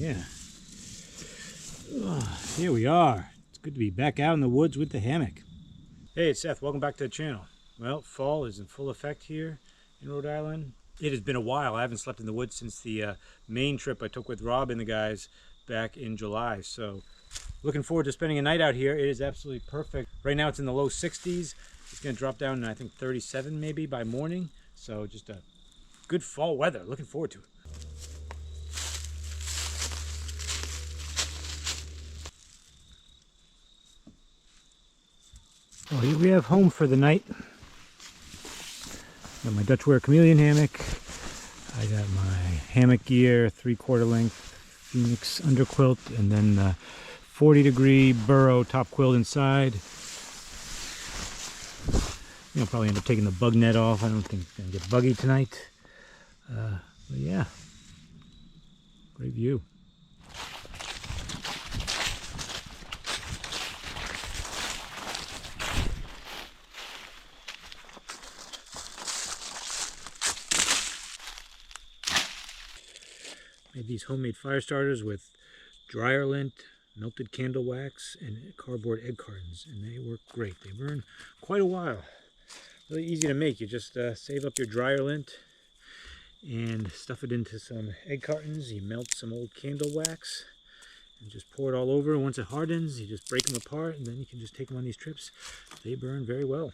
Yeah. Here we are. It's good to be back out in the woods with the hammock. Hey, it's Seth. Welcome back to the channel. Well, fall is in full effect here in Rhode Island. It has been a while. I haven't slept in the woods since the main trip I took with Rob and the guys back in July. So looking forward to spending a night out here. It is absolutely perfect. Right now it's in the low 60s. It's going to drop down to, I think, 37 maybe by morning. So just a good fall weather. Looking forward to it. Well, here we have home for the night. Got my Dutch wear chameleon hammock. I got my hammock gear, 3/4 length Phoenix underquilt, and then the 40-degree burrow top quilt inside. I'll probably end up taking the bug net off. I don't think it's gonna get buggy tonight. But yeah, great view. Made these homemade fire starters with dryer lint, melted candle wax, and cardboard egg cartons, and they work great. They burn quite a while. Really easy to make. You just save up your dryer lint and stuff it into some egg cartons. You melt some old candle wax and just pour it all over. Once it hardens, you just break them apart, and then you can just take them on these trips. They burn very well.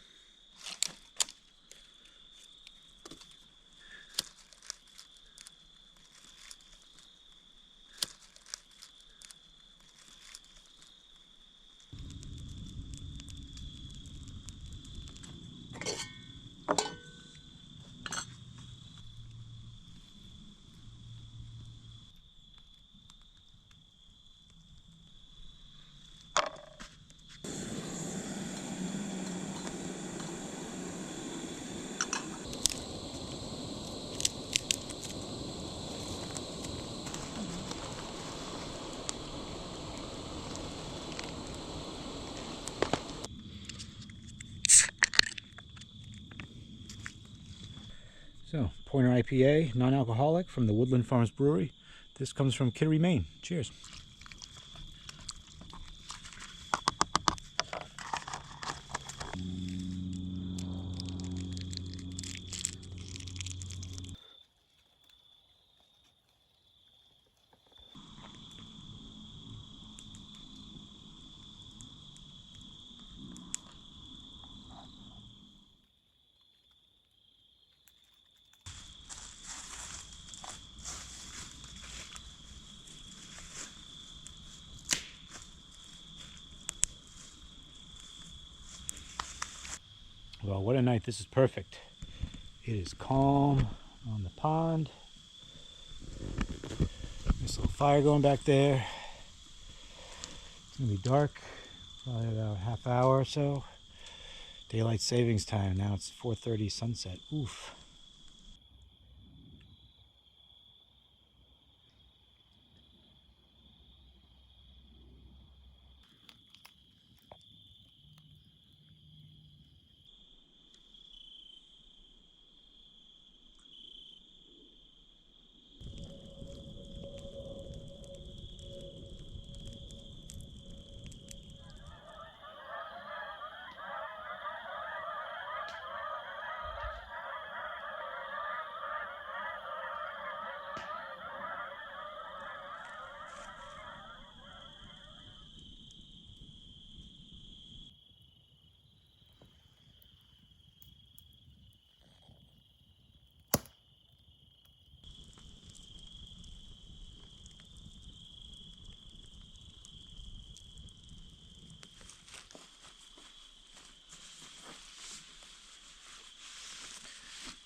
So, Pointer IPA, non-alcoholic from the Woodland Farms Brewery. This comes from Kittery, Maine. Cheers. Well, what a night. This is perfect. It is calm on the pond. There's a little fire going back there. It's going to be dark, probably about half hour or so. Daylight savings time. Now it's 4:30 sunset. Oof.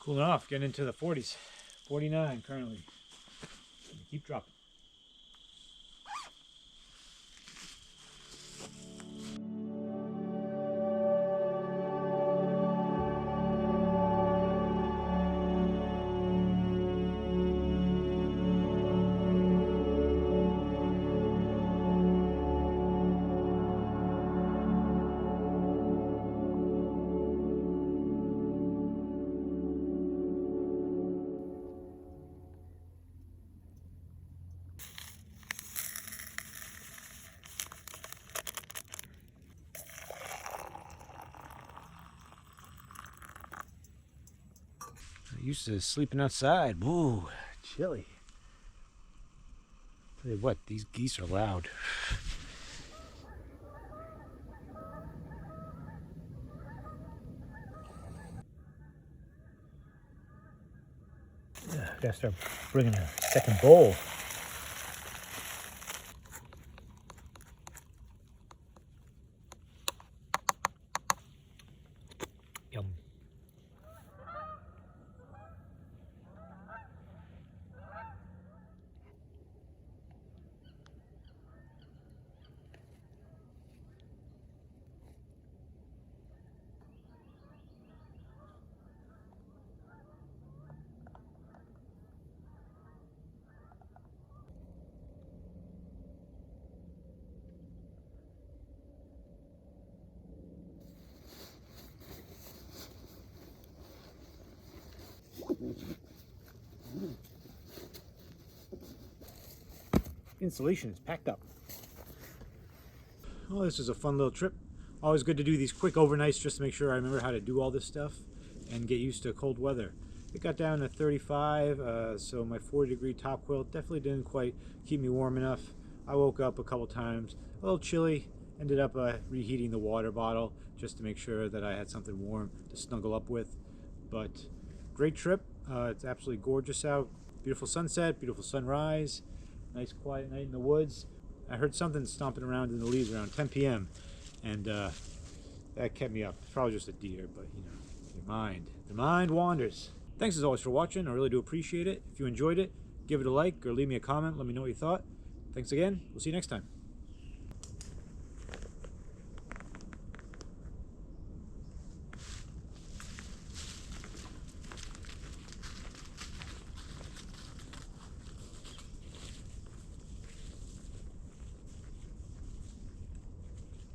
Cooling off, getting into the 40s. 49 currently. Keep dropping. Used to sleeping outside. Whoa, chilly. Tell you what, these geese are loud. Gotta start bringing a second bowl. Yum. Insulation is packed up. Oh, this is a fun little trip. Always good to do these quick overnights just to make sure I remember how to do all this stuff and get used to cold weather. It got down to 35, so my 40-degree top quilt definitely didn't quite keep me warm enough. I woke up a couple times, a little chilly, ended up reheating the water bottle just to make sure that I had something warm to snuggle up with. But great trip. It's absolutely gorgeous out. Beautiful sunset, beautiful sunrise. Nice quiet night in the woods. I heard something stomping around in the leaves around 10 p.m. and that kept me up. It's probably just a deer, but you know, the mind wanders. Thanks as always for watching. I really do appreciate it. If you enjoyed it, give it a like or leave me a comment. Let me know what you thought. Thanks again. We'll see you next time.